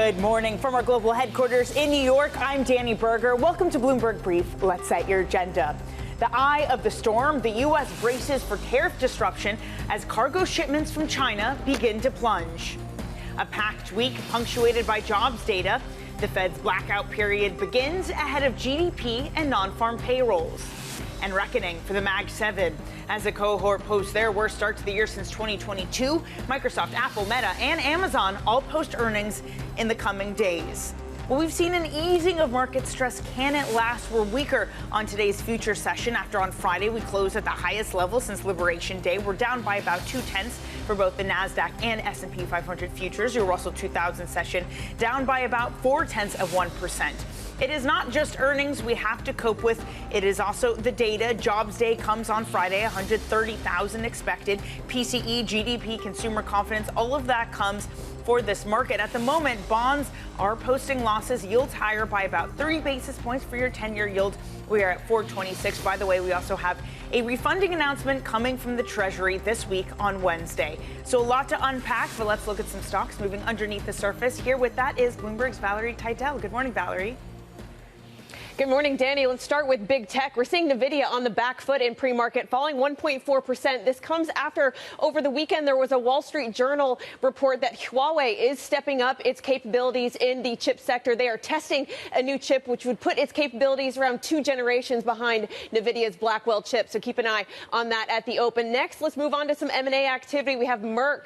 Good morning from our global headquarters in New York. I'm Danny Berger. Welcome to Bloomberg Brief. Let's set your agenda. The eye of the storm, the U.S. braces for tariff disruption as cargo shipments from China begin to plunge. A packed week punctuated by jobs data. The Fed's blackout period begins ahead of GDP and non-farm payrolls. And reckoning for the Mag 7 as the cohort posts their worst start to the year since 2022. Microsoft, Apple, Meta, and Amazon all post earnings in the coming days. Well, we've seen an easing of market stress. Can it last? We're weaker on today's future session after on Friday we closed at the highest level since Liberation Day. We're down by about 0.2 for both the NASDAQ and S&P 500 futures. Your Russell 2000 session down by about 0.4%. It is not just earnings we have to cope with. It is also the data. Jobs day comes on Friday, 130,000 expected. PCE, GDP, consumer confidence, all of that comes for this market. At the moment, bonds are posting losses, yields higher by about 30 basis points for your 10-year yield. We are at 426. By the way, we also have a refunding announcement coming from the Treasury this week on Wednesday. So a lot to unpack, but let's look at some stocks moving underneath the surface. Here with that is Bloomberg's Valerie Teitel. Good morning, Valerie. Good morning, Danny. Let's start with big tech. We're seeing NVIDIA on the back foot in pre-market, falling 1.4%. This comes after, over the weekend, there was a Wall Street Journal report that Huawei is stepping up its capabilities in the chip sector. They are testing a new chip, which would put its capabilities around 2 generations behind NVIDIA's Blackwell chip. So keep an eye on that at the open. Next, let's move on to some M&A activity. We have Merck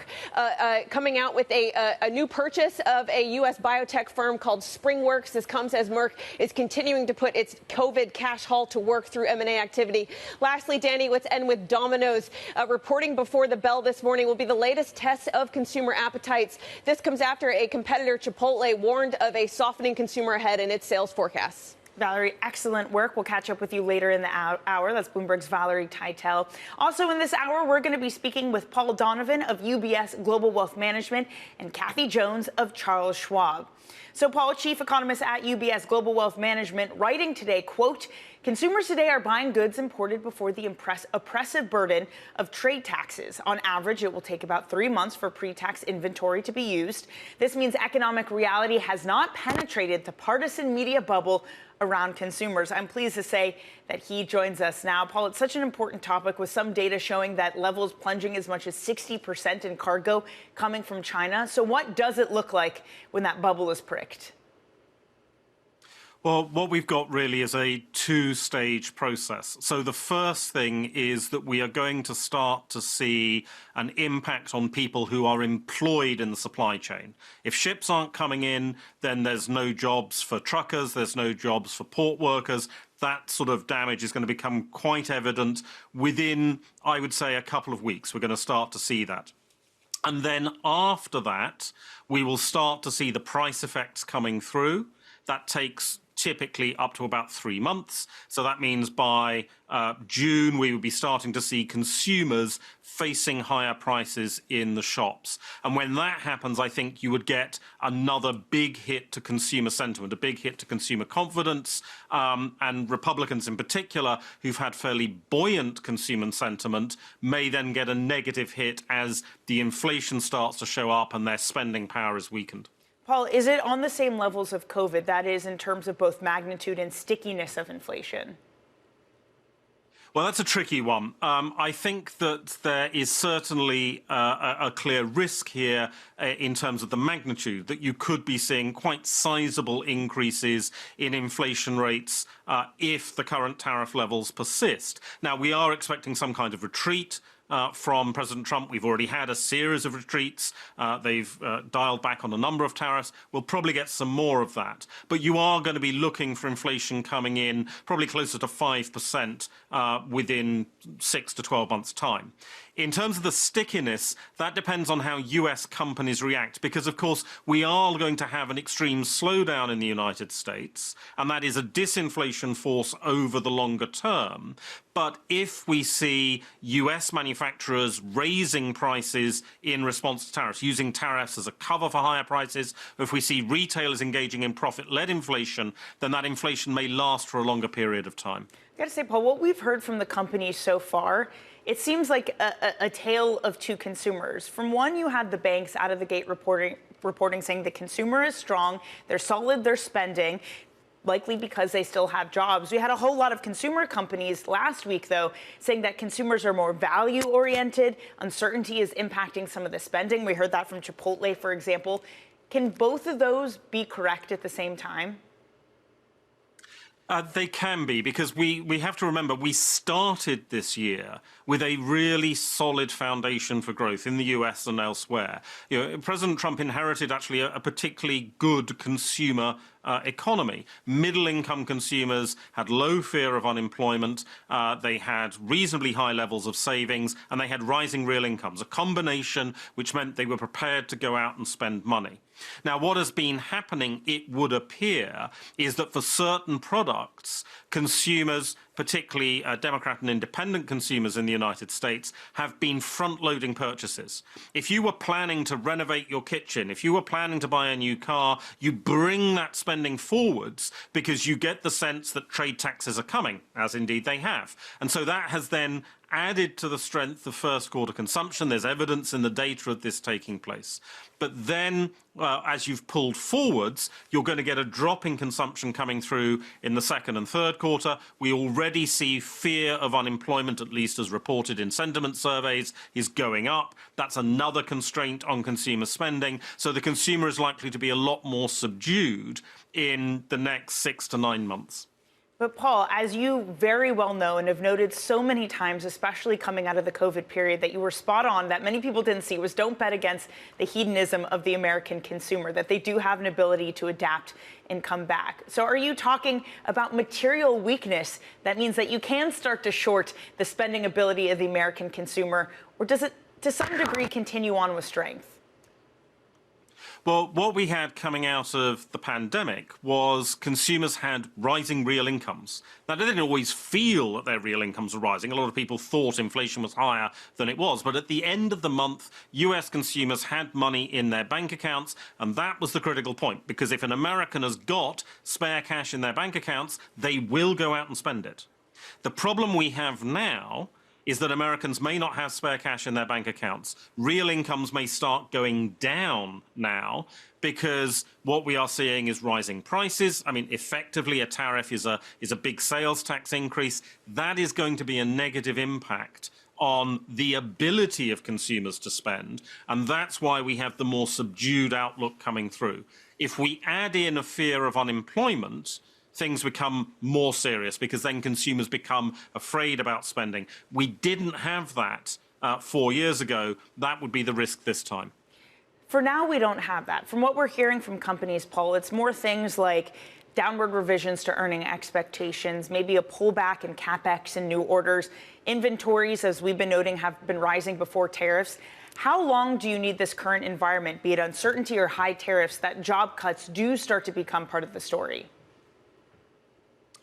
coming out with a new purchase of a U.S. biotech firm called SpringWorks. This comes as Merck is continuing to put its COVID cash haul to work through M&A activity. Lastly, Danny, let's end with Domino's. Reporting before the bell this morning will be the latest test of consumer appetites. This comes after a competitor, Chipotle, warned of a softening consumer ahead in its sales forecasts. Valerie, excellent work. We'll catch up with you later in the hour. That's Bloomberg's Valerie Teitel. Also in this hour, we're going to be speaking with Paul Donovan of UBS Global Wealth Management and Kathy Jones of Charles Schwab. So, Paul, chief economist at UBS Global Wealth Management, writing today, quote, consumers today are buying goods imported before the oppressive burden of trade taxes. On average, it will take about 3 months for pre-tax inventory to be used. This means economic reality has not penetrated the partisan media bubble around consumers. I'm pleased to say that he joins us now. Paul, it's such an important topic with some data showing that levels plunging as much as 60% in cargo coming from China. So what does it look like when that bubble is pricked? Well, what we've got really is a two-stage process. So the first thing is that we are going to start to see an impact on people who are employed in the supply chain. If ships aren't coming in, then there's no jobs for truckers, there's no jobs for port workers. That sort of damage is going to become quite evident within, I would say, a couple of weeks. We're going to start to see that. And then after that, we will start to see the price effects coming through. That takes typically up to about 3 months. So that means by June, we will be starting to see consumers facing higher prices in the shops. And when that happens, I think you would get another big hit to consumer sentiment, a big hit to consumer confidence, and Republicans in particular, who've had fairly buoyant consumer sentiment, may then get a negative hit as the inflation starts to show up and their spending power is weakened. Paul, is it on the same levels of COVID, that is, in terms of both magnitude and stickiness of inflation? Well, that's a tricky one. I think that there is certainly a clear risk here in terms of the magnitude, that you could be seeing quite sizable increases in inflation rates if the current tariff levels persist. Now, we are expecting some kind of retreat from President Trump. We've already had a series of retreats. They've dialed back on a number of tariffs. We'll probably get some more of that. But you are going to be looking for inflation coming in probably closer to 5% within 6 to 12 months' time. In terms of the stickiness, that depends on how US companies react, because, of course, we are going to have an extreme slowdown in the United States, and that is a disinflation force over the longer term. But if we see US manufacturers raising prices in response to tariffs, using tariffs as a cover for higher prices, or if we see retailers engaging in profit-led inflation, then that inflation may last for a longer period of time. I got to say, Paul, what we've heard from the companies so far it seems like a tale of two consumers. From one, you had the banks out of the gate reporting saying the consumer is strong, they're solid, they're spending, likely because they still have jobs. We had a whole lot of consumer companies last week, though, saying that consumers are more value-oriented. Uncertainty is impacting some of the spending. We heard that from Chipotle, for example. Can both of those be correct at the same time? They can be, because we have to remember we started this year with a really solid foundation for growth in the US and elsewhere. President Trump inherited actually a particularly good consumer economy. Middle-income consumers had low fear of unemployment, they had reasonably high levels of savings, and they had rising real incomes, a combination which meant they were prepared to go out and spend money. Now, what has been happening, it would appear, is that for certain products, consumers, particularly Democrat and independent consumers in the United States, have been front-loading purchases. If you were planning to renovate your kitchen, if you were planning to buy a new car, you bring that spending forwards because you get the sense that trade taxes are coming, as indeed they have. And so that has then added to the strength of first quarter consumption. There's evidence in the data of this taking place. But then, as you've pulled forwards, you're going to get a drop in consumption coming through in the second and third quarter. We already see fear of unemployment, at least as reported in sentiment surveys, is going up. That's another constraint on consumer spending. So the consumer is likely to be a lot more subdued in the next 6 to 9 months. But Paul, as you very well know and have noted so many times, especially coming out of the COVID period, that you were spot on, that many people didn't see, was don't bet against the hedonism of the American consumer, that they do have an ability to adapt and come back. So are you talking about material weakness that means that you can start to short the spending ability of the American consumer, or does it to some degree continue on with strength? Well, what we had coming out of the pandemic was consumers had rising real incomes. Now, they didn't always feel that their real incomes were rising. A lot of people thought inflation was higher than it was. But at the end of the month, US consumers had money in their bank accounts. And that was the critical point, because if an American has got spare cash in their bank accounts, they will go out and spend it. The problem we have now is that Americans may not have spare cash in their bank accounts. Real incomes may start going down now because what we are seeing is rising prices. I mean, effectively, a tariff is a big sales tax increase. That is going to be a negative impact on the ability of consumers to spend, and that's why we have the more subdued outlook coming through. If we add in a fear of unemployment, things become more serious because then consumers become afraid about spending. We didn't have that 4 years ago. That would be the risk this time. For now, we don't have that. From what we're hearing from companies, Paul, it's more things like downward revisions to earning expectations, maybe a pullback in CapEx and new orders. Inventories, as we've been noting, have been rising before tariffs. How long do you need this current environment, be it uncertainty or high tariffs, that job cuts do start to become part of the story?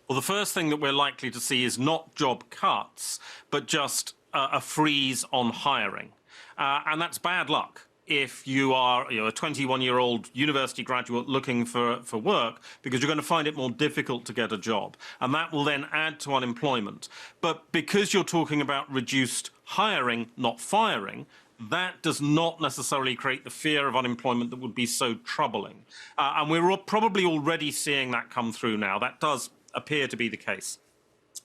Well, the first thing that we're likely to see is not job cuts, but just a freeze on hiring. And that's bad luck if you are a 21-year-old university graduate looking for work, because you're going to find it more difficult to get a job. And that will then add to unemployment. But because you're talking about reduced hiring, not firing, that does not necessarily create the fear of unemployment that would be so troubling. And we're probably already seeing that come through now. That does appear to be the case.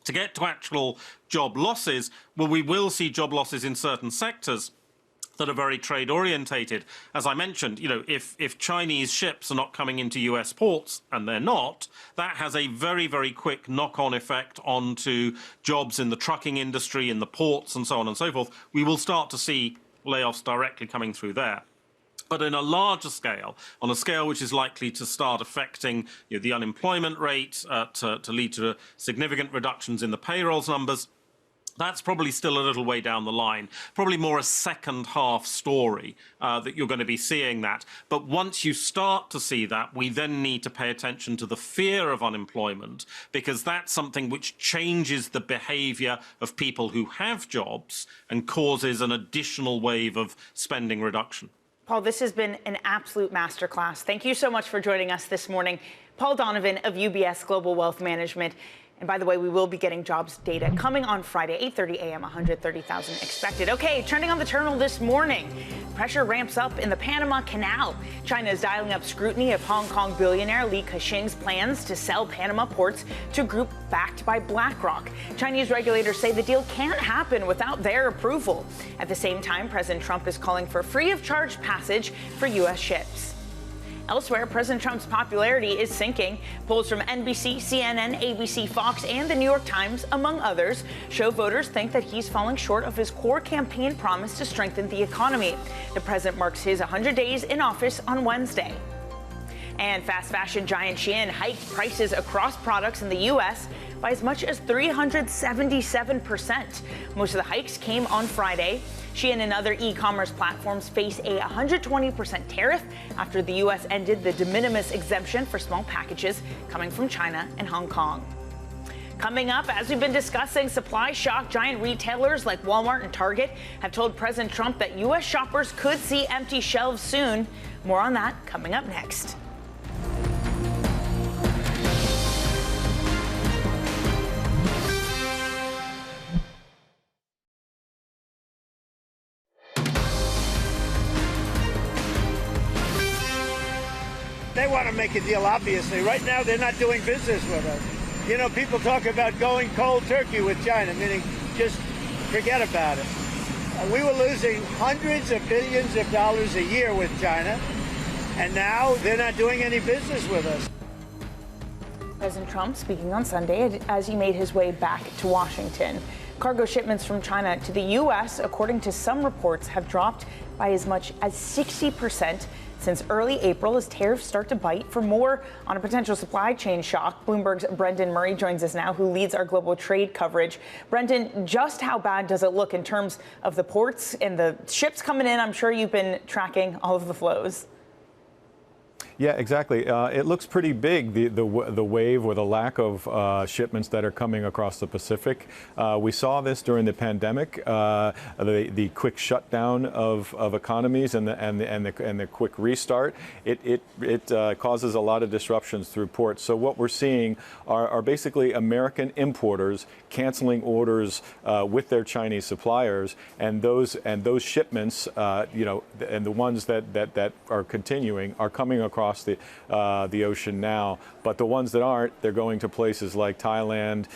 To get to actual job losses, well, we will see job losses in certain sectors that are very trade orientated. As I mentioned, if Chinese ships are not coming into US ports, and they're not, that has a very, very quick knock-on effect onto jobs in the trucking industry, in the ports, and so on and so forth. We will start to see layoffs directly coming through there. But in a larger scale, on a scale which is likely to start affecting the unemployment rate, to lead to significant reductions in the payrolls numbers, that's probably still a little way down the line. Probably more a second half story that you're going to be seeing that. But once you start to see that, we then need to pay attention to the fear of unemployment, because that's something which changes the behavior of people who have jobs and causes an additional wave of spending reduction. Paul, this has been an absolute masterclass. Thank you so much for joining us this morning. Paul Donovan of UBS Global Wealth Management. And by the way, we will be getting jobs data coming on Friday, 8:30 a.m., 130,000 expected. Okay, trending on the terminal this morning. Pressure ramps up in the Panama Canal. China is dialing up scrutiny of Hong Kong billionaire Li Ka-shing's plans to sell Panama ports to a group backed by BlackRock. Chinese regulators say the deal can't happen without their approval. At the same time, President Trump is calling for free of charge passage for U.S. ships. Elsewhere, President Trump's popularity is sinking. Polls from NBC, CNN, ABC, Fox, and the New York Times, among others, show voters think that he's falling short of his core campaign promise to strengthen the economy. The president marks his 100 days in office on Wednesday. And fast fashion giant Shein hiked prices across products in the U.S. by as much as 377%. Most of the hikes came on Friday. Shein and other e-commerce platforms face a 120% tariff after the U.S. ended the de minimis exemption for small packages coming from China and Hong Kong. Coming up, as we've been discussing, supply shock giant retailers like Walmart and Target have told President Trump that U.S. shoppers could see empty shelves soon. More on that coming up next. They want to make a deal, obviously. Right now, they're not doing business with us. You know, people talk about going cold turkey with China, meaning just forget about it. We were losing hundreds of billions of dollars a year with China, and now they're not doing any business with us. President Trump speaking on Sunday as he made his way back to Washington. Cargo shipments from China to the U.S., according to some reports, have dropped by as much as 60% since early April as tariffs start to bite. For more on a potential supply chain shock, Bloomberg's Brendan Murray joins us now, who leads our global trade coverage. Brendan, just how bad does it look in terms of the ports and the ships coming in? I'm sure you've been tracking all of the flows. Yeah, exactly. It looks pretty big, the wave or the lack of shipments that are coming across the Pacific. We saw this during the pandemic, the quick shutdown of economies and the quick restart. It causes a lot of disruptions through ports. So what we're seeing are basically American importers canceling orders with their Chinese suppliers, and those shipments, and the ones that are continuing are coming across the ocean now. But the ones that aren't, they're going to places like Thailand,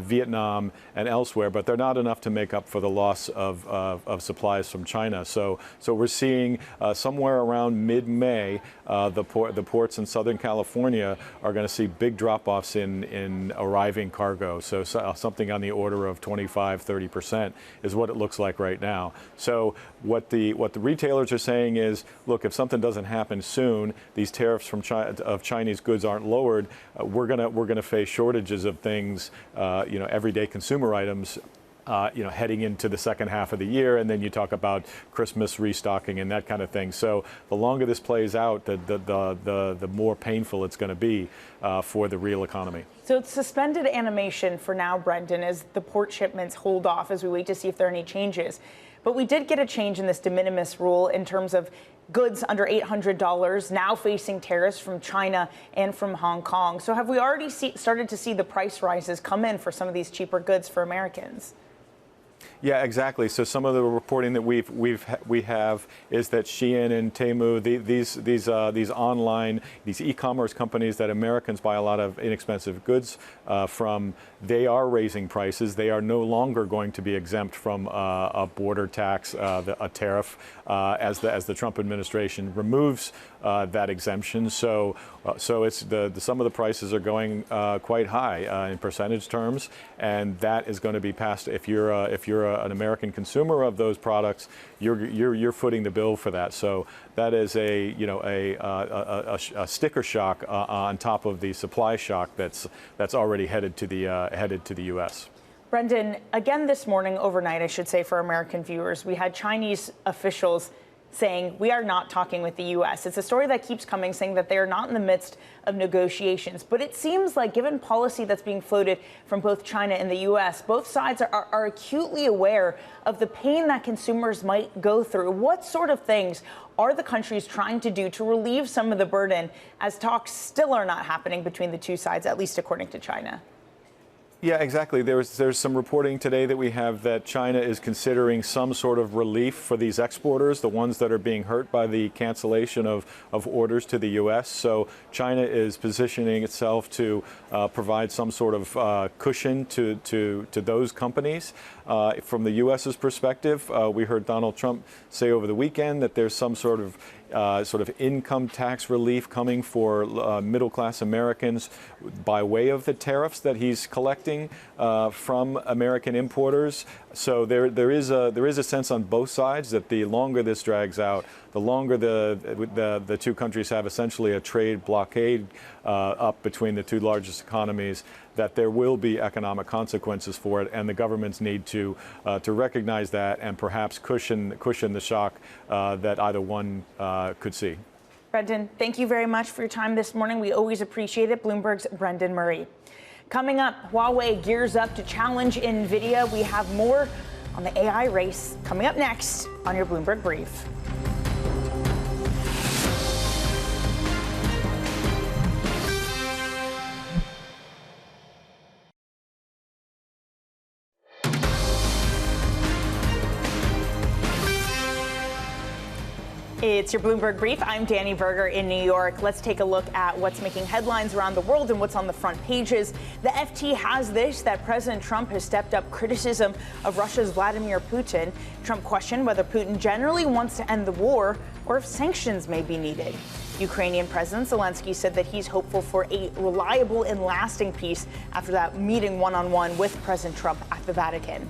Vietnam, and elsewhere. But they're not enough to make up for the loss of supplies from China. So we're seeing somewhere around mid-May, the ports in Southern California are going to see big drop-offs in arriving cargo. So something on the order of 25-30% is what it looks like right now. So what the retailers are saying is, look, if something doesn't happen soon, these tariffs from of Chinese goods aren't lowered, we're gonna face shortages of things, everyday consumer items, heading into the second half of the year, and then you talk about Christmas restocking and that kind of thing. So the longer this plays out, the more painful it's going to be for the real economy. So it's suspended animation for now, Brendan, as the port shipments hold off as we wait to see if there are any changes. But we did get a change in this de minimis rule in terms of goods under $800 now facing tariffs from China and from Hong Kong. So have we already started to see the price rises come in for some of these cheaper goods for Americans? Yeah, exactly. So some of the reporting that we have is that Shein and Temu, these online, these e-commerce companies that Americans buy a lot of inexpensive goods from, they are raising prices. They are no longer going to be exempt from a border tax, a tariff, as the Trump administration removes that exemption. So it's some of the prices are going quite high in percentage terms, and that is going to be passed. If you're an American consumer of those products, you're footing the bill for that. So that is a sticker shock on top of the supply shock that's already headed to the U.S. Brendan, again this morning, overnight, I should say, for American viewers, we had Chinese officials saying we are not talking with the U.S. It's a story that keeps coming, saying that they are not in the midst of negotiations. But it seems like, given policy that's being floated from both China and the U.S., both sides are acutely aware of the pain that consumers might go through. What sort of things are the countries trying to do to relieve some of the burden, as talks still are not happening between the two sides, at least according to China? Yeah, exactly. There's some reporting today that we have that China is considering some sort of relief for these exporters, the ones that are being hurt by the cancellation of orders to the U.S. So China is positioning itself to provide some sort of cushion to those companies. From the U.S.'s perspective, we heard Donald Trump say over the weekend that there's some sort of income tax relief coming for middle-class Americans by way of the tariffs that he's collecting from American importers. So there is a sense on both sides that the longer this drags out, the longer the two countries have essentially a trade blockade up between the two largest economies, that there will be economic consequences for it, and the governments need to recognize that and perhaps cushion the shock that either one could see. Brendan, thank you very much for your time this morning. We always appreciate it. Bloomberg's Brendan Murray. Coming up, Huawei gears up to challenge NVIDIA. We have more on the AI race coming up next on your Bloomberg Brief. It's your Bloomberg Brief. I'm Danny Berger in New York. Let's take a look at what's making headlines around the world and what's on the front pages. The FT has this, that President Trump has stepped up criticism of Russia's Vladimir Putin. Trump questioned whether Putin generally wants to end the war or if sanctions may be needed. Ukrainian President Zelensky said that he's hopeful for a reliable and lasting peace after that meeting one-on-one with President Trump at the Vatican.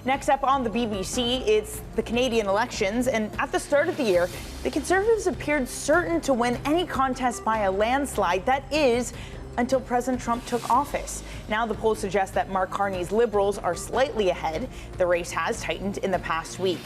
Next up on the BBC, it's the Canadian elections, and at the start of the year, the Conservatives appeared certain to win any contest by a landslide. That is, until President Trump took office. Now the polls suggest that Mark Carney's Liberals are slightly ahead. The race has tightened in the past week.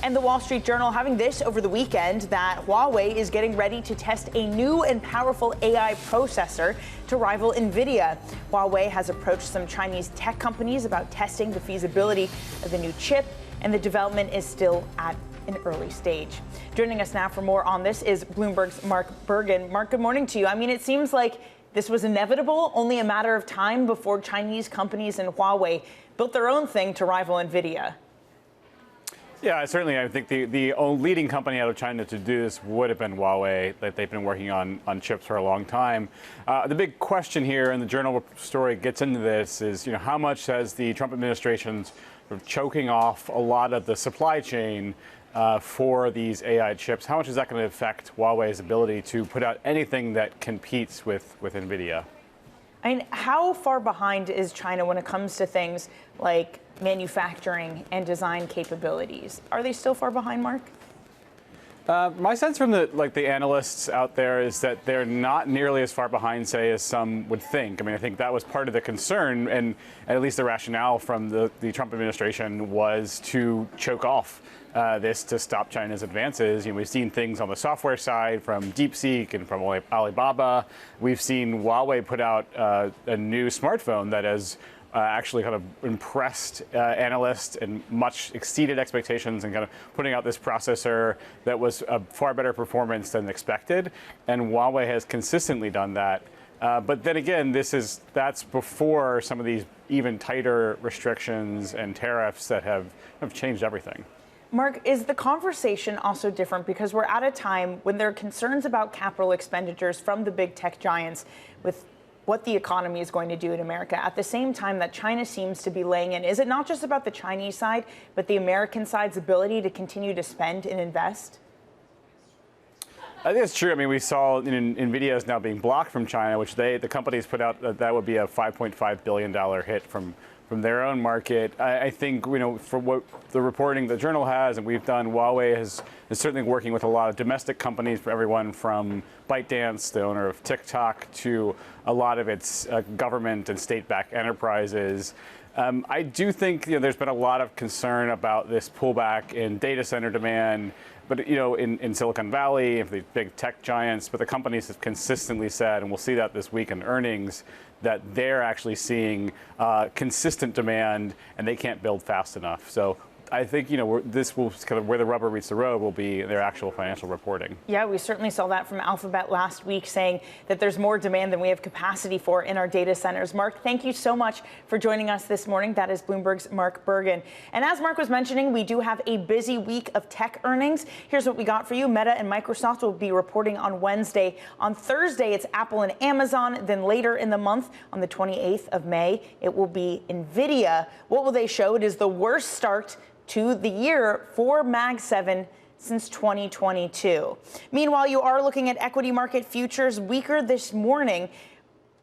And the Wall Street Journal having this over the weekend, that Huawei is getting ready to test a new and powerful AI processor to rival NVIDIA. Huawei has approached some Chinese tech companies about testing the feasibility of the new chip, and the development is still at an early stage. Joining us now for more on this is Bloomberg's Mark Bergen. Mark, good morning to you. I mean, it seems like this was inevitable, only a matter of time before Chinese companies and Huawei built their own thing to rival NVIDIA. Yeah, certainly. I think the leading company out of China to do this would have been Huawei, that they've been working on chips for a long time. The big question here, and the Journal story gets into this, is how much has the Trump administration sort of choking off a lot of the supply chain for these AI chips? How much is that going to affect Huawei's ability to put out anything that competes with NVIDIA? I mean, how far behind is China when it comes to things like manufacturing and design capabilities? Are they still far behind, Mark? My sense from the analysts out there is that they're not nearly as far behind, say, as some would think. I mean, I think that was part of the concern, and at least the rationale from the Trump administration was to choke off this to stop China's advances. We've seen things on the software side from DeepSeek and from Alibaba. We've seen Huawei put out a new smartphone that has actually kind of impressed analysts and much exceeded expectations, and kind of putting out this processor that was a far better performance than expected. And Huawei has consistently done that. But then again, that's before some of these even tighter restrictions and tariffs that have changed everything. Mark, is the conversation also different because we're at a time when there are concerns about capital expenditures from the big tech giants with what the economy is going to do in America at the same time that China seems to be laying in? Is it not just about the Chinese side, but the American side's ability to continue to spend and invest? I think it's true. I mean, we saw NVIDIA is now being blocked from China, which the companies put out that would be a $5.5 billion hit from their own market. I think, for what the reporting the Journal has and we've done, Huawei is certainly working with a lot of domestic companies, for everyone from ByteDance, the owner of TikTok, to a lot of its government and state-backed enterprises. I do think there's been a lot of concern about this pullback in data center demand, but in Silicon Valley, the big tech giants, but the companies have consistently said, and we'll see that this week in earnings, that they're actually seeing consistent demand and they can't build fast enough. So I think, this will kind of where the rubber meets the road will be their actual financial reporting. Yeah, we certainly saw that from Alphabet last week, saying that there's more demand than we have capacity for in our data centers. Mark, thank you so much for joining us this morning. That is Bloomberg's Mark Bergen. And as Mark was mentioning, we do have a busy week of tech earnings. Here's what we got for you. Meta and Microsoft will be reporting on Wednesday. On Thursday, it's Apple and Amazon. Then later in the month, on the 28th of May, it will be NVIDIA. What will they show? It is the worst start to the year for Mag 7 since 2022. Meanwhile, you are looking at equity market futures weaker this morning.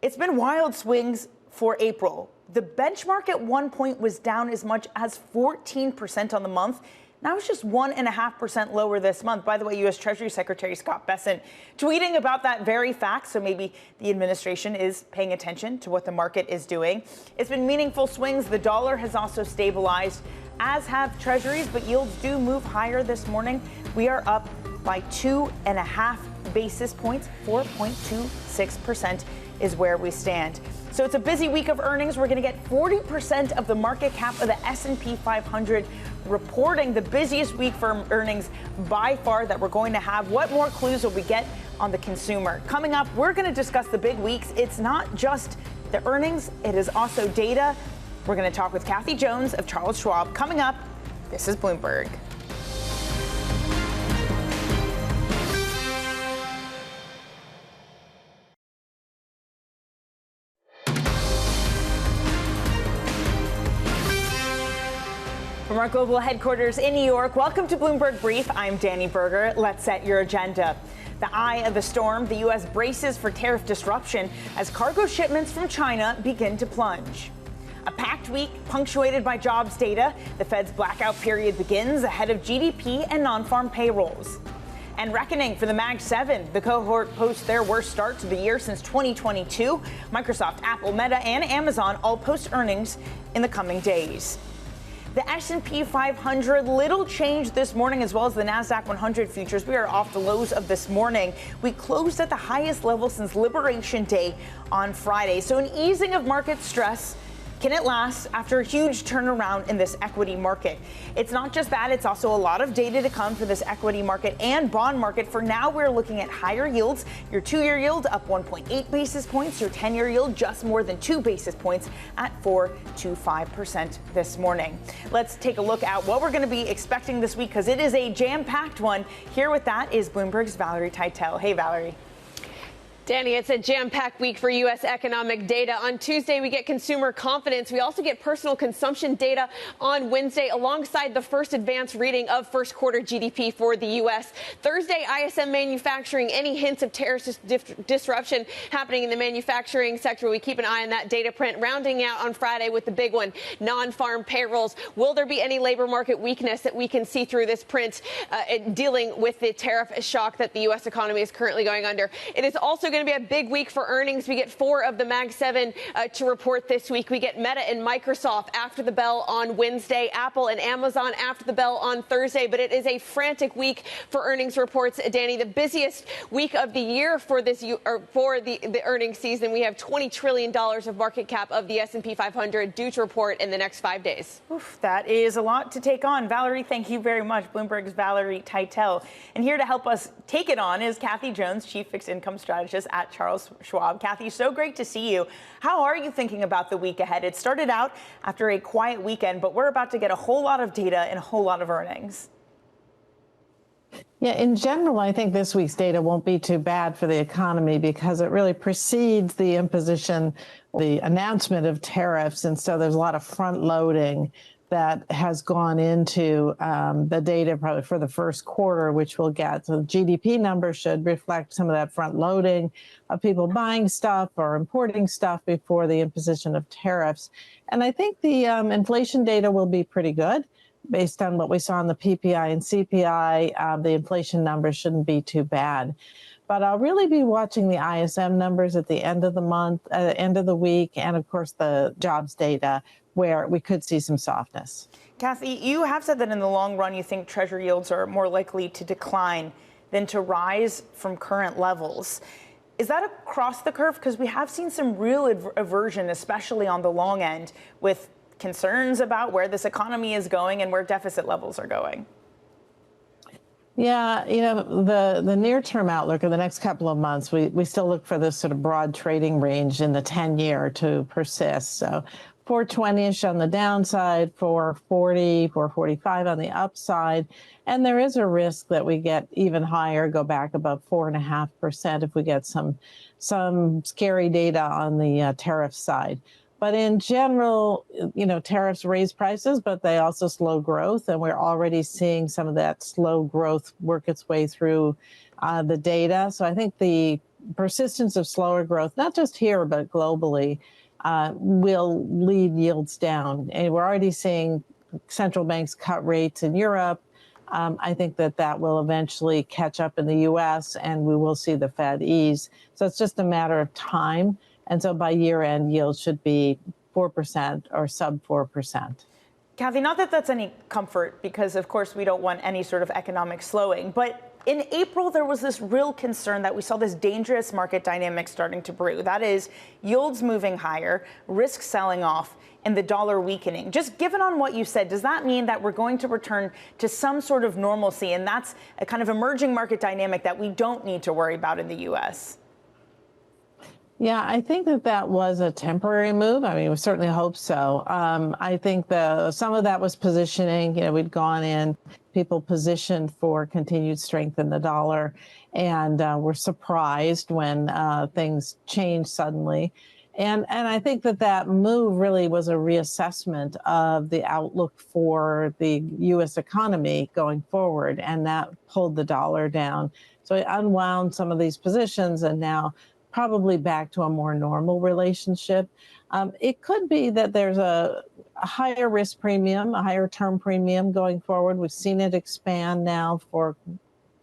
It's been wild swings for April. The benchmark at one point was down as much as 14% on the month. Now it's just 1.5% lower this month. By the way, U.S. Treasury Secretary Scott Bessent tweeting about that very fact. So maybe the administration is paying attention to what the market is doing. It's been meaningful swings. The dollar has also stabilized, as have treasuries, but yields do move higher this morning. We are up by 2.5 basis points. 4.26% is where we stand. So it's a busy week of earnings. We're going to get 40% of the market cap of the S&P 500 reporting, the busiest week for earnings by far that we're going to have. What more clues will we get on the consumer? Coming up, we're going to discuss the big weeks. It's not just the earnings, it is also data. We're going to talk with Kathy Jones of Charles Schwab. Coming up, this is Bloomberg. From our global headquarters in New York, welcome to Bloomberg Brief. I'm Danny Berger. Let's set your agenda. The eye of the storm, the U.S. braces for tariff disruption as cargo shipments from China begin to plunge. A packed week punctuated by jobs data. The Fed's blackout period begins ahead of GDP and non-farm payrolls. And reckoning for the Mag 7. The cohort posts their worst start to the year since 2022. Microsoft, Apple, Meta, and Amazon all post earnings in the coming days. The S&P 500, little change this morning, as well as the NASDAQ 100 futures. We are off the lows of this morning. We closed at the highest level since Liberation Day on Friday. So an easing of market stress. Can it last after a huge turnaround in this equity market? It's not just that, it's also a lot of data to come for this equity market and bond market. For now, we're looking at higher yields. Your 2-year yield up 1.8 basis points. Your 10-year yield just more than 2 basis points at 4.25% this morning. Let's take a look at what we're going to be expecting this week, because it is a jam-packed one. Here with that is Bloomberg's Valerie Teitel. Hey, Valerie. Danny, it's a jam-packed week for U.S. economic data. On Tuesday, we get consumer confidence. We also get personal consumption data on Wednesday, alongside the first advanced reading of first quarter GDP for the U.S. Thursday, ISM manufacturing, any hints of tariff disruption happening in the manufacturing sector. We keep an eye on that data print. Rounding out on Friday with the big one, non-farm payrolls. Will there be any labor market weakness that we can see through this print dealing with the tariff shock that the U.S. economy is currently going under? It is also going to be a big week for earnings. We get 4 of the Mag 7 to report this week. We get Meta and Microsoft after the bell on Wednesday, Apple and Amazon after the bell on Thursday. But it is a frantic week for earnings reports, Danny. The busiest week of the year for this for the earnings season. We have $20 trillion of market cap of the S&P 500 due to report in the next 5 days. Oof, that is a lot to take on. Valerie, thank you very much. Bloomberg's Valerie Teitel. And here to help us take it on is Kathy Jones, Chief Fixed Income Strategist at Charles Schwab. Kathy, so great to see you. How are you thinking about the week ahead? It started out after a quiet weekend, but we're about to get a whole lot of data and a whole lot of earnings. Yeah, in general, I think this week's data won't be too bad for the economy because it really precedes the imposition, the announcement of tariffs. And so there's a lot of front loading that has gone into the data probably for the first quarter, which we'll get. So the GDP numbers should reflect some of that front loading of people buying stuff or importing stuff before the imposition of tariffs. And I think the inflation data will be pretty good. Based on what we saw in the PPI and CPI, the inflation numbers shouldn't be too bad. But I'll really be watching the ISM numbers at the end of the month, end of the week, and of course the jobs data, where we could see some softness. Kathy, you have said that in the long run, you think Treasury yields are more likely to decline than to rise from current levels. Is that across the curve? Because we have seen some real aversion, especially on the long end, with concerns about where this economy is going and where deficit levels are going? Yeah, the near-term outlook in the next couple of months, we still look for this sort of broad trading range in the 10-year to persist. So 420-ish on the downside, 440, 445 on the upside. And there is a risk that we get even higher, go back above 4.5% if we get some scary data on the tariff side. But in general, tariffs raise prices, but they also slow growth. And we're already seeing some of that slow growth work its way through the data. So I think the persistence of slower growth, not just here, but globally, will lead yields down. And we're already seeing central banks cut rates in Europe. I think that will eventually catch up in the U.S. and we will see the Fed ease. So it's just a matter of time. And so by year end, yields should be 4% or sub 4%. Kathy, not that that's any comfort, because of course we don't want any sort of economic slowing. But in April, there was this real concern that we saw this dangerous market dynamic starting to brew. That is, yields moving higher, risk selling off, and the dollar weakening. Just given on what you said, does that mean that we're going to return to some sort of normalcy? And that's a kind of emerging market dynamic that we don't need to worry about in the U.S.? Yeah, I think that was a temporary move. I mean, we certainly hope so. I think some of that was positioning. We'd gone in, people positioned for continued strength in the dollar, and were surprised when things changed suddenly. And I think that move really was a reassessment of the outlook for the U.S. economy going forward, and that pulled the dollar down. So it unwound some of these positions, and now probably back to a more normal relationship. It could be that there's a higher risk premium, a higher term premium going forward. We've seen it expand now for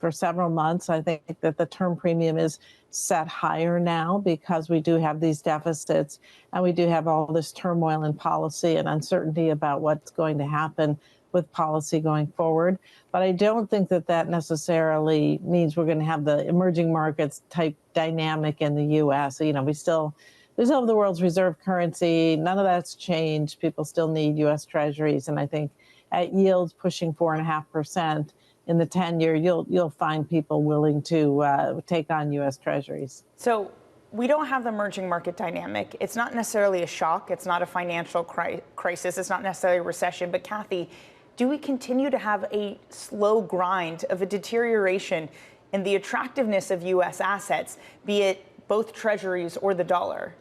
several months. I think that the term premium is set higher now because we do have these deficits and we do have all this turmoil in policy and uncertainty about what's going to happen with policy going forward. But I don't think that necessarily means we're going to have the emerging markets type dynamic in the U.S. We still have the world's reserve currency. None of that's changed. People still need U.S. Treasuries. And I think at yields pushing 4.5% in the 10-year, you'll find people willing to take on U.S. Treasuries. So we don't have the emerging market dynamic. It's not necessarily a shock. It's not a financial crisis. It's not necessarily a recession. But Kathy, do we continue to have a slow grind of a deterioration in the attractiveness of U.S. assets, be it both treasuries or the dollar?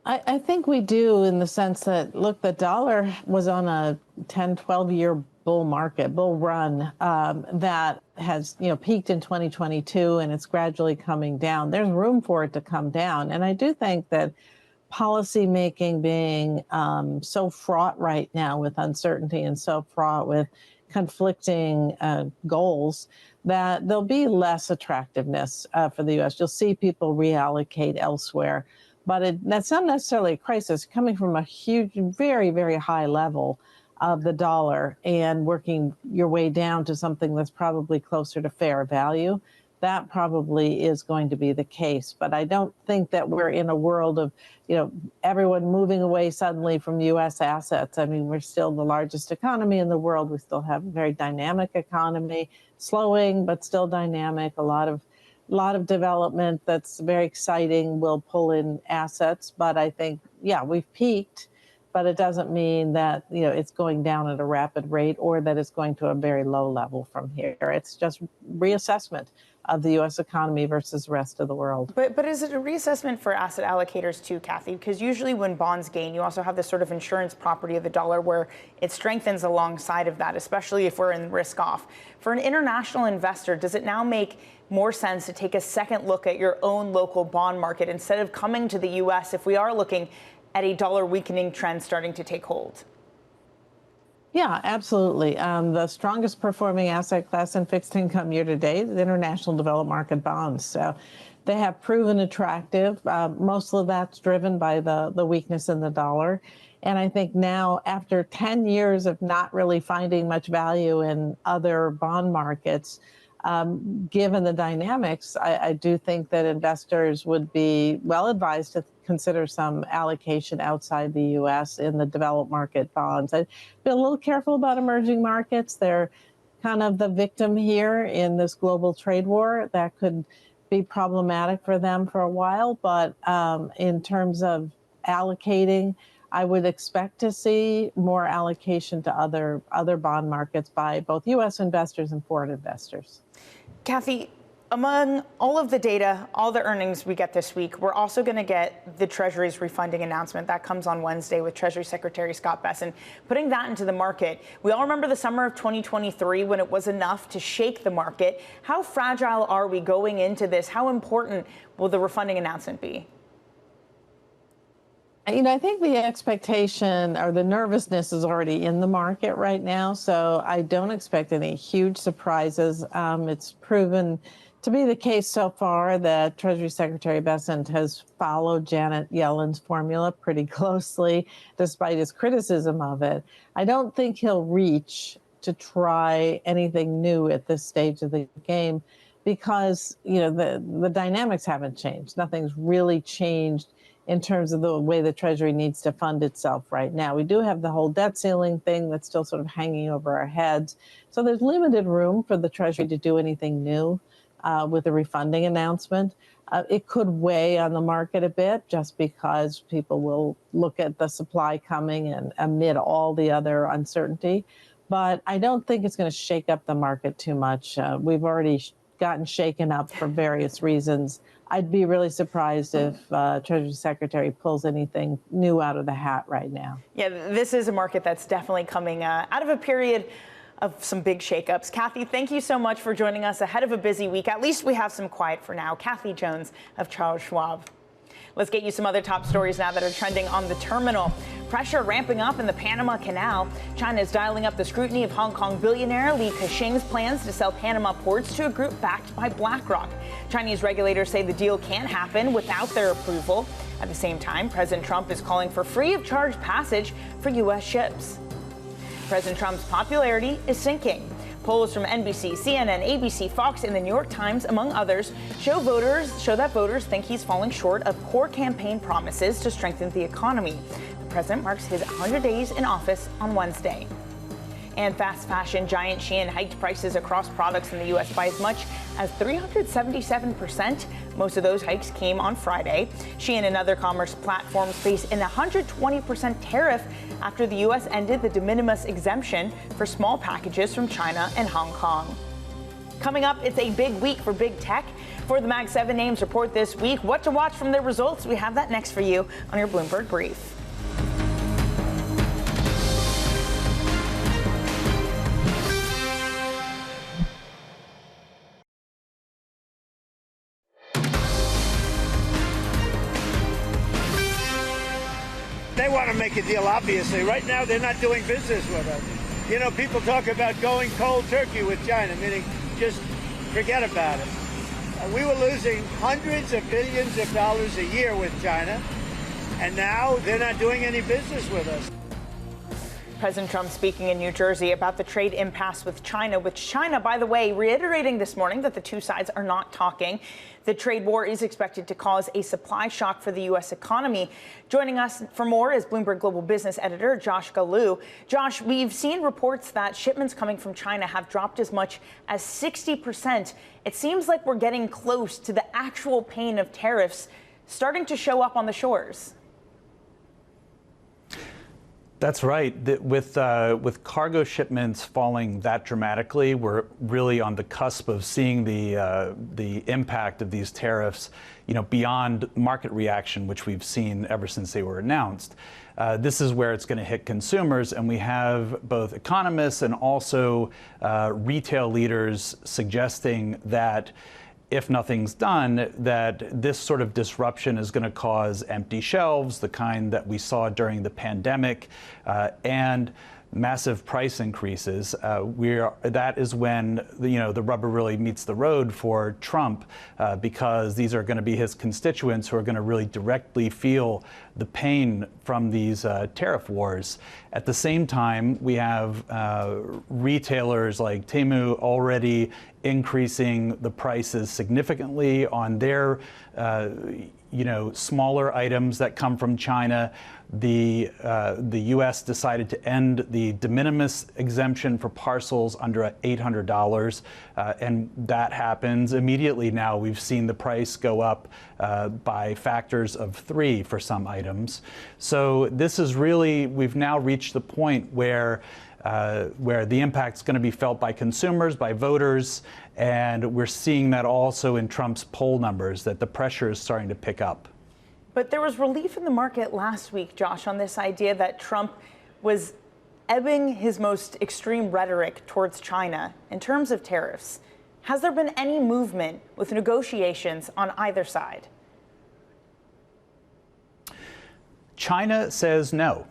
I think we do, in the sense that, look, the dollar was on a 10, 12-year bull run that has peaked in 2022, and it's gradually coming down. There's room for it to come down. And I do think that policy making being so fraught right now with uncertainty and so fraught with conflicting goals, that there'll be less attractiveness for the U.S. You'll see people reallocate elsewhere. But that's not necessarily a crisis. Coming from a huge, very, very high level of the dollar and working your way down to something that's probably closer to fair value, that probably is going to be the case. But I don't think that we're in a world of, everyone moving away suddenly from U.S. assets. I mean, we're still the largest economy in the world. We still have a very dynamic economy, slowing, but still dynamic. A lot of development that's very exciting will pull in assets. But I think, we've peaked, but it doesn't mean that, it's going down at a rapid rate or that it's going to a very low level from here. It's just reassessment of the U.S. economy versus the rest of the world. But is it a reassessment for asset allocators too, Kathy? Because usually when bonds gain, you also have this sort of insurance property of the dollar where it strengthens alongside of that, especially if we're in risk off. For an international investor, does it now make more sense to take a second look at your own local bond market instead of coming to the U.S. if we are looking at a dollar weakening trend starting to take hold? Yeah, absolutely. The strongest performing asset class in fixed income year to date is international developed market bonds. So they have proven attractive. Most of that's driven by the weakness in the dollar. And I think now, after 10 years of not really finding much value in other bond markets, given the dynamics, I do think that investors would be well advised to consider some allocation outside the U.S. in the developed market bonds. I'd be a little careful about emerging markets. They're kind of the victim here in this global trade war. That could be problematic for them for a while. But in terms of allocating, I would expect to see more allocation to other bond markets by both U.S. investors and foreign investors. Kathy, among all of the data, all the earnings we get this week, we're also going to get the Treasury's refunding announcement. That comes on Wednesday with Treasury Secretary Scott Bessent putting that into the market. We all remember the summer of 2023 when it was enough to shake the market. How fragile are we going into this? How important will the refunding announcement be? I think the expectation or the nervousness is already in the market right now, so I don't expect any huge surprises. It's proven to be the case so far that Treasury Secretary Bessent has followed Janet Yellen's formula pretty closely, despite his criticism of it. I don't think he'll reach to try anything new at this stage of the game because, the dynamics haven't changed. Nothing's really changed in terms of the way the Treasury needs to fund itself right now. We do have the whole debt ceiling thing that's still sort of hanging over our heads. So there's limited room for the Treasury to do anything new with the refunding announcement. It could weigh on the market a bit just because people will look at the supply coming and amid all the other uncertainty. But I don't think it's going to shake up the market too much. We've already gotten shaken up for various reasons. I'd be really surprised if Treasury Secretary pulls anything new out of the hat right now. Yeah, this is a market that's definitely coming out of a period of some big shakeups. Kathy, thank you so much for joining us ahead of a busy week. At least we have some quiet for now. Kathy Jones of Charles Schwab. Let's get you some other top stories now that are trending on the terminal. Pressure ramping up in the Panama Canal. China is dialing up the scrutiny of Hong Kong billionaire Li Ka-shing's plans to sell Panama ports to a group backed by BlackRock. Chinese regulators say the deal can't happen without their approval. At the same time, President Trump is calling for free of charge passage for U.S. ships. President Trump's popularity is sinking. Polls from NBC, CNN, ABC, Fox, and the New York Times, among others, show that voters think he's falling short of core campaign promises to strengthen the economy. The president marks his 100 days in office on Wednesday. And fast fashion giant Shein hiked prices across products in the U.S. by as much as 377%. Most of those hikes came on Friday. Shein and other commerce platforms face an 120% tariff after the U.S. ended the de minimis exemption for small packages from China and Hong Kong. Coming up, it's a big week for big tech. For the Mag 7 names report this week, what to watch from their results, we have that next for you on your Bloomberg Brief. They want to make a deal, obviously. Right now, they're not doing business with us. People talk about going cold turkey with China, meaning just forget about it. We were losing hundreds of billions of dollars a year with China, and now they're not doing any business with us. President Trump speaking in New Jersey about the trade impasse with China, by the way, reiterating this morning that the two sides are not talking. The trade war is expected to cause a supply shock for the U.S. economy. Joining us for more is Bloomberg Global Business Editor Josh Galoo. Josh, we've seen reports that shipments coming from China have dropped as much as 60%. It seems like we're getting close to the actual pain of tariffs starting to show up on the shores. That's right. With cargo shipments falling that dramatically, we're really on the cusp of seeing the impact of these tariffs, beyond market reaction, which we've seen ever since they were announced. This is where it's going to hit consumers, and we have both economists and also retail leaders suggesting that if nothing's done, that this sort of disruption is going to cause empty shelves, the kind that we saw during the pandemic, and massive price increases. That is when the rubber really meets the road for Trump, because these are going to be his constituents who are going to really directly feel the pain from these tariff wars. At the same time, we have retailers like Temu already increasing the prices significantly on their smaller items that come from China. The U.S. decided to end the de minimis exemption for parcels under $800, and that happens immediately now. We've seen the price go up by factors of 3 for some items. So this is really, we've now reached the point where the impact's going to be felt by consumers, by voters, and we're seeing that also in Trump's poll numbers, that the pressure is starting to pick up. But there was relief in the market last week, Josh, on this idea that Trump was ebbing his most extreme rhetoric towards China in terms of tariffs. Has there been any movement with negotiations on either side? China says no.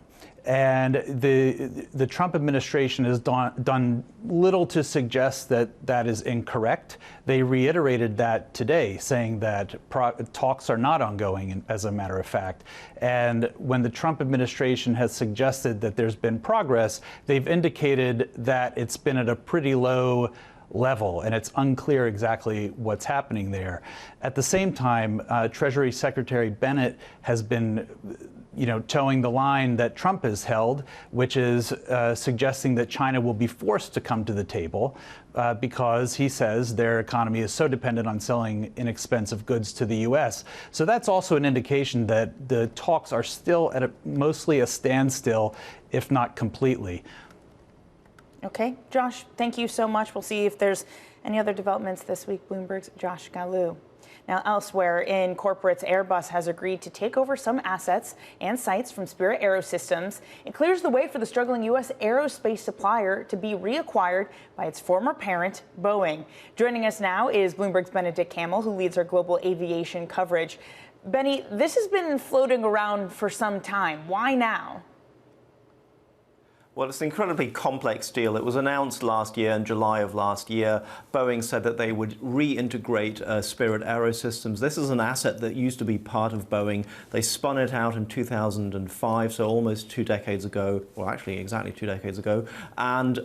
And the Trump administration has done little to suggest that that is incorrect. They reiterated that today, saying that talks are not ongoing, as a matter of fact. And when the Trump administration has suggested that there's been progress, they've indicated that it's been at a pretty low level, and it's unclear exactly what's happening there. At the same time, Treasury Secretary Bennett has been towing the line that Trump has held, which is suggesting that China will be forced to come to the table because he says their economy is so dependent on selling inexpensive goods to the U.S. So that's also an indication that the talks are still at mostly a standstill, if not completely. Okay, Josh, thank you so much. We'll see if there's any other developments this week. Bloomberg's Josh Galou. Now, elsewhere in corporates, Airbus has agreed to take over some assets and sites from Spirit AeroSystems. It clears the way for the struggling U.S. aerospace supplier to be reacquired by its former parent, Boeing. Joining us now is Bloomberg's Benedict Campbell, who leads our global aviation coverage. Benny, this has been floating around for some time. Why now? Well, it's an incredibly complex deal. It was announced last year, in July of last year. Boeing said that they would reintegrate Spirit AeroSystems. This is an asset that used to be part of Boeing. They spun it out in 2005, so almost 2 decades ago, well, actually exactly 2 decades ago, and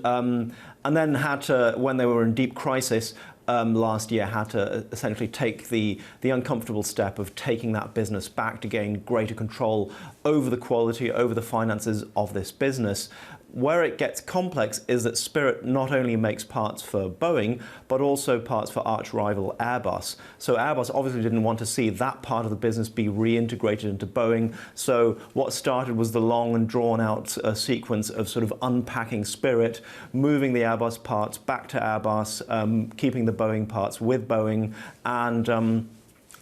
then had to, when they were in deep crisis, last year, had to essentially take the uncomfortable step of taking that business back to gain greater control over the quality, over the finances of this business. Where it gets complex is that Spirit not only makes parts for Boeing, but also parts for arch rival Airbus. So Airbus obviously didn't want to see that part of the business be reintegrated into Boeing. So what started was the long and drawn out sequence of sort of unpacking Spirit, moving the Airbus parts back to Airbus, keeping the Boeing parts with Boeing, and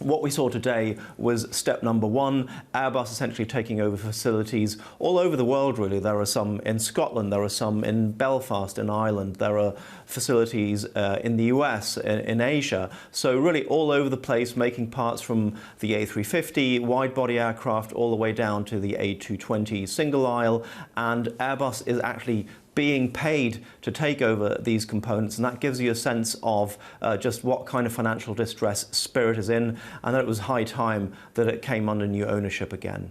what we saw today was step number 1, Airbus essentially taking over facilities all over the world, really. There are some in Scotland, there are some in Belfast, in Ireland, there are facilities in the US, in Asia. So really all over the place, making parts from the A350 wide-body aircraft all the way down to the A220 single aisle, and Airbus is actually being paid to take over these components, and that gives you a sense of just what kind of financial distress Spirit is in, and that it was high time that it came under new ownership again.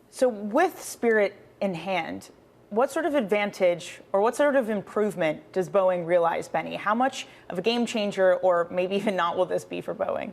So with Spirit in hand, what sort of advantage or what sort of improvement does Boeing realize, Benny? How much of a game changer, or maybe even not, will this be for Boeing?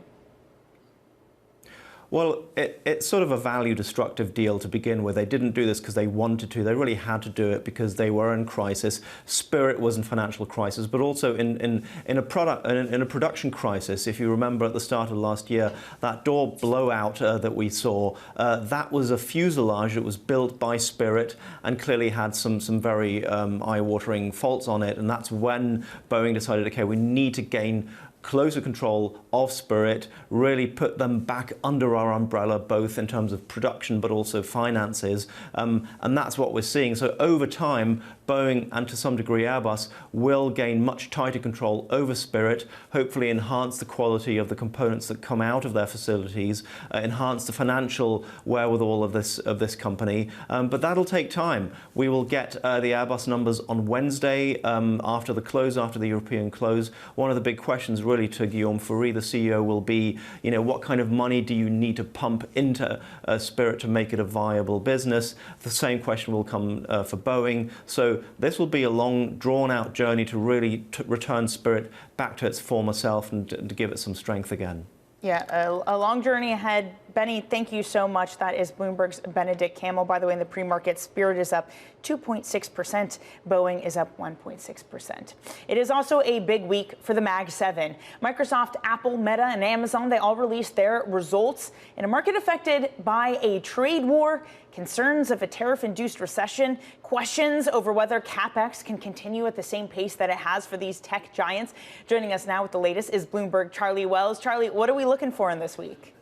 Well, it's sort of a value-destructive deal to begin with. They didn't do this because they wanted to. They really had to do it because they were in crisis. Spirit was in financial crisis, but also in a production crisis. If you remember at the start of last year, that door blowout that we saw, that was a fuselage that was built by Spirit and clearly had some very eye-watering faults on it. And that's when Boeing decided, okay, we need to gain closer control of Spirit, really put them back under our umbrella, both in terms of production but also finances. And that's what we're seeing. So over time, Boeing and to some degree Airbus will gain much tighter control over Spirit, hopefully enhance the quality of the components that come out of their facilities, enhance the financial wherewithal of this company. But that'll take time. We will get the Airbus numbers on Wednesday after the close, after the European close. One of the big questions really to Guillaume Faury, the CEO, will be, what kind of money do you need to pump into Spirit to make it a viable business? The same question will come for Boeing. So this will be a long, drawn-out journey to really return Spirit back to its former self and to give it some strength again. Yeah, a long journey ahead. Benny, thank you so much. That is Bloomberg's Benedict Campbell. By the way, in the pre-market, Spirit is up 2.6%. Boeing is up 1.6%. It is also a big week for the Mag 7. Microsoft, Apple, Meta, and Amazon, they all released their results in a market affected by a trade war, concerns of a tariff-induced recession, questions over whether CapEx can continue at the same pace that it has for these tech giants. Joining us now with the latest is Bloomberg Charlie Wells. Charlie, what are we looking for in this week?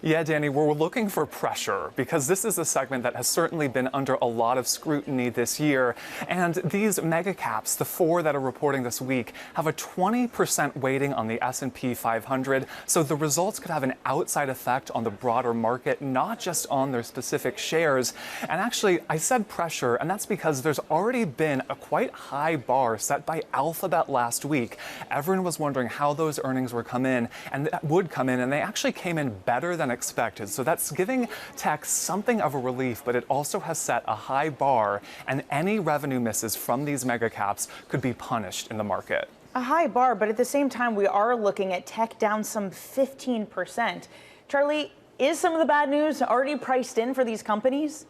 Yeah, Danny, we're looking for pressure because this is a segment that has certainly been under a lot of scrutiny this year. And these mega caps, the four that are reporting this week, have a 20% weighting on the S&P 500. So the results could have an outside effect on the broader market, not just on their specific shares. And actually, I said pressure, and that's because there's already been a quite high bar set by Alphabet last week. Everyone was wondering how those earnings would come in, and they actually came in better than expected. So that's giving tech something of a relief, but it also has set a high bar, and any revenue misses from these mega caps could be punished in the market. A high bar, but at the same time, we are looking at tech down some 15%. Charlie, is some of the bad news already priced in for these companies?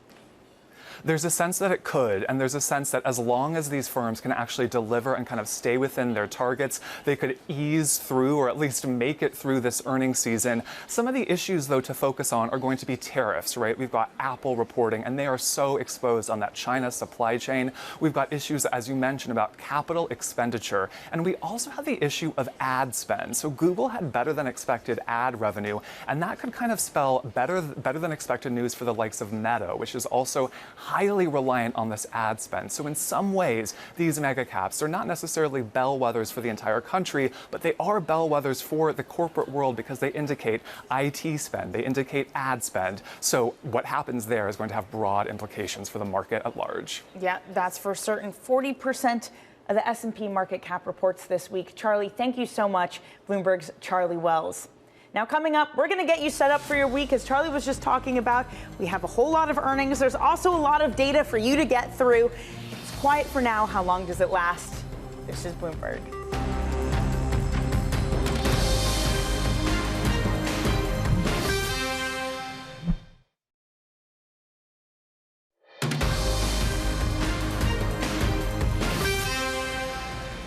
There's a sense that it could, and there's a sense that as long as these firms can actually deliver and kind of stay within their targets, they could ease through or at least make it through this earnings season. Some of the issues, though, to focus on are going to be tariffs, right? We've got Apple reporting, and they are so exposed on that China supply chain. We've got issues, as you mentioned, about capital expenditure, and we also have the issue of ad spend. So Google had better than expected ad revenue, and that could kind of spell better than expected news for the likes of Meta, which is also highly reliant on this ad spend. So in some ways, these mega caps are not necessarily bellwethers for the entire country, but they are bellwethers for the corporate world because they indicate IT spend, they indicate ad spend. So what happens there is going to have broad implications for the market at large. Yeah, that's for certain. 40% of the S&P market cap reports this week. Charlie, thank you so much. Bloomberg's Charlie Wells. Now, coming up, we're going to get you set up for your week. As Charlie was just talking about, we have a whole lot of earnings. There's also a lot of data for you to get through. It's quiet for now. How long does it last? This is Bloomberg.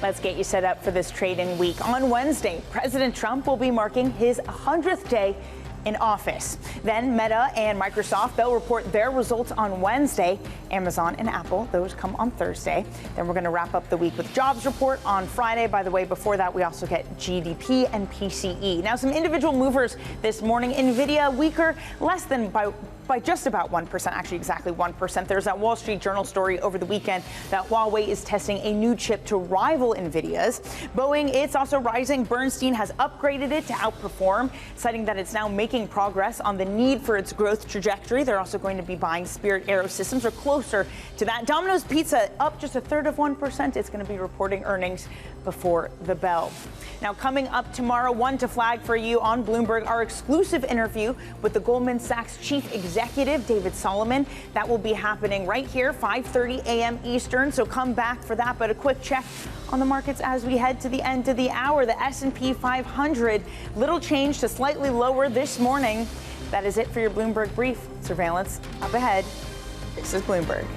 Let's get you set up for this trading week. On Wednesday, President Trump will be marking his 100th day in office. Then Meta and Microsoft, they'll report their results on Wednesday. Amazon and Apple, those come on Thursday. Then we're going to wrap up the week with jobs report on Friday. By the way, before that, we also get GDP and PCE. Now, some individual movers this morning. Nvidia weaker, less than by just about 1%, actually exactly 1%. There's that Wall Street Journal story over the weekend that Huawei is testing a new chip to rival Nvidia's. Boeing, it's also rising. Bernstein has upgraded it to outperform, citing that it's now making progress on the need for its growth trajectory. They're also going to be buying Spirit Aerosystems, or closer to that. Domino's Pizza up just 1/3 of 1%. It's going to be reporting earnings before the bell. Now, coming up tomorrow, one to flag for you on Bloomberg, our exclusive interview with the Goldman Sachs chief executive, David Solomon. That will be happening right here, 5:30 a.m. Eastern. So come back for that. But a quick check on the markets as we head to the end of the hour. The S&P 500, little change to slightly lower this morning. That is it for your Bloomberg Brief. Surveillance up ahead. This is Bloomberg.